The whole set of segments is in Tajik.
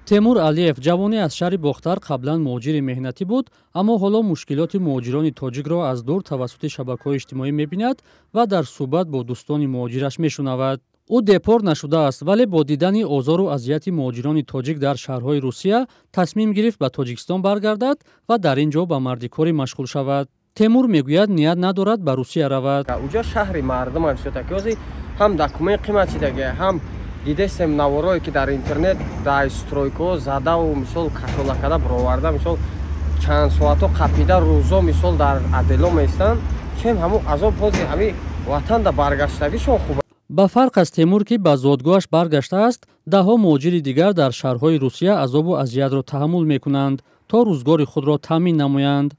темур алиев ҷавоне аз шаҳри бохтар қаблан муҳоҷири меҳнатӣ буд, аммо ҳоло мушкилоти муҳоҷирони тоҷикро аз дур тавассути шабакаҳои иҷтимоӣ мебинад ва дар суҳбат бо дӯстони муҳоҷираш мешунавад. ӯ депорт нашудааст, вале бо дидани озору азияти муҳоҷирони тоҷик дар шаҳрҳои Русия тасмим гирифт ба Тоҷикистон баргардад ва дар ин ҷо ба мардикорӣ машғул шавад. темур мегӯяд ният надорад ба Русия равад. Уҷо шаҳри мардум все-таки ҳам документ қимати дага ҳам дидесем наворое ки дар интернет дар стройко задаву мисол кашолакада бироварда мисол чанд соато қапида рӯзо мисол дар адело местан чем ҳаму азоб ҳози ҳами ватанда баргаштагишон хуб. ба фарқ аз темур ки ба зодгоҳаш баргаштааст, даҳҳо муҳоҷири дигар дар шаҳрҳои Русия азобу азиятро таҳаммул мекунанд то рӯзгори худро таъмин намоянд.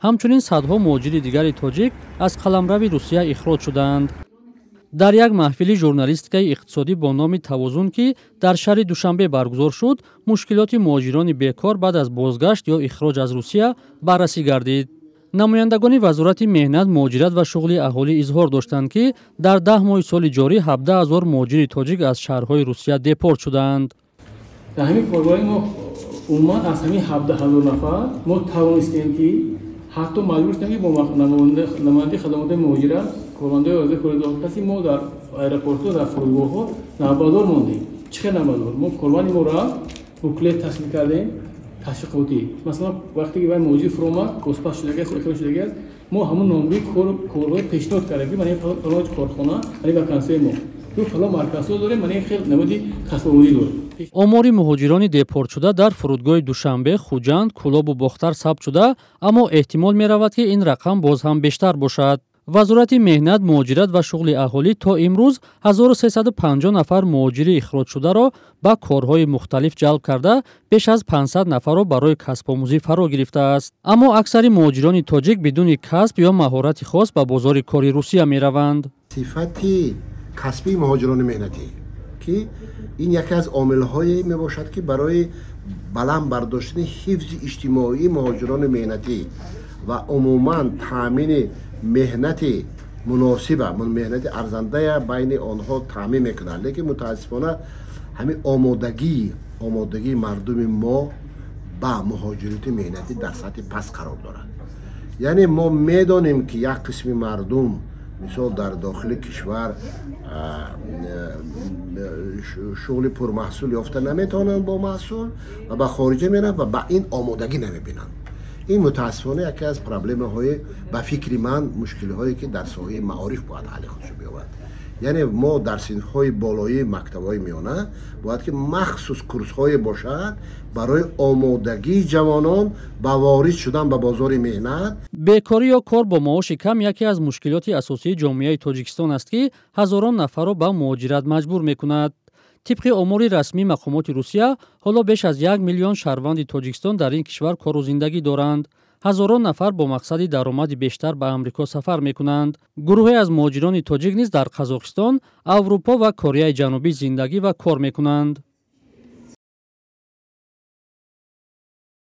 ҳамчунин садҳо муҳоҷири дигари тоҷик аз қаламрави Русия ихроҷ шуданд. дар як маҳфили журналистикаи иқтисодӣ бо номи тавозун ки дар шаҳри Душанбе баргузор шуд, мушкилоти муҳоҷирони бекор баъд аз бозгашт ё ихроҷ аз Русия баррасӣ гардид. намояндагони вазорати меҳнат, муҳоҷират ва шуғли аҳолӣ изҳор доштанд ки дар 10 моҳи соли ҷорӣ 17 000 муҳоҷири тоҷик аз шаҳрҳои Русия депорт шуданд. дар ҳамин коргоҳи мо умуман аз ҳамин 17 000 нафар мо тавонистем ки ҳатто маҷбур шудем ки бо намояндаи хадамоти муҳоҷират кормандаи озоди коридорҳо каси мо дар аэропортҳо дар фурудгоҳҳо навбардор мондем. чӣ хел навбардор? мо корбани мо рафт буклет тасвир кардем ташвиқотӣ. Масалан вақте ки вай муҳоҷир фуромад бозпас шудагиаст экрон шудагиаст, мо ҳамун номбаи корҳои пешниҳод кардем ки мане фалон корхона мане вакансияи мо ё фалон марказҳо дорем, мане хел намуди касбоварӣ дорем. омори муҳоҷирони депортшуда дар фурудгоҳи Душанбе, Хуҷанд, Кӯлобу Бохтар сабт шуда, аммо эҳтимол меравад ки ин рақам боз ҳам бештар бошад. вазорати меҳнат, муҳоҷират ва шуғли аҳолӣ то имрӯз 1350 нафар муҳоҷири ихроҷшударо ба корҳои мухталиф ҷалб карда, беш аз 500 нафарро барои касбомӯзӣ фаро гирифтааст. аммо аксари муҳоҷирони тоҷик бидуни касб ё маҳорати хос ба бозори кори Русия мераванд. сифати касби муҳоҷирони меҳнатӣ ки ин яке аз омилҳое мебошад ки барои баланд бардоштани ҳифзи иҷтимоии муҳоҷирони меҳнатӣ ва умуман таъмини меҳнати муносиба, меҳнати арзандая байни онҳо таъмин мекунад. лекин мутаассифона ҳамин омодагии мардуми мо ба муҳоҷирати меҳнатӣ дар сатҳи паст қарор дорад. яъне мо медонем ки як қисми мардум мисол дар дохили кишвар шуғли пурмаҳсул ёфта наметавонанд бо маҳсул ва ба хориҷа мераванд ва ба ин омодагӣ намебинанд. ин мутаассифона яке аз проблемаҳои ба фикри ман мушкилиҳое ки дар соҳаи маориф бояд ҳалли худшо биёбад. яъне мо дар синфҳои болоии мактабҳои миёна бояд ки махсус курсҳое бошад барои омодагии ҷавонон ба ворид шудан ба бозори меҳнат. бекорӣ ё кор бо маоши кам яке аз мушкилоти асосии ҷомеаи Тоҷикистон аст ки ҳазорон нафарро ба муҳоҷират маҷбур мекунад. тибқи омори расмии мақомоти Русия, ҳоло беш аз 1 миллион шаҳрванди Тоҷикистон дар ин кишвар кору зиндагӣ доранд. ҳазорон нафар бо мақсади даромади бештар ба Амрико сафар мекунанд. гурӯҳе аз муҳоҷирони тоҷик низ дар Қазоқистон, Аврупо ва Кореяи Ҷанубӣ зиндагӣ ва кор мекунанд.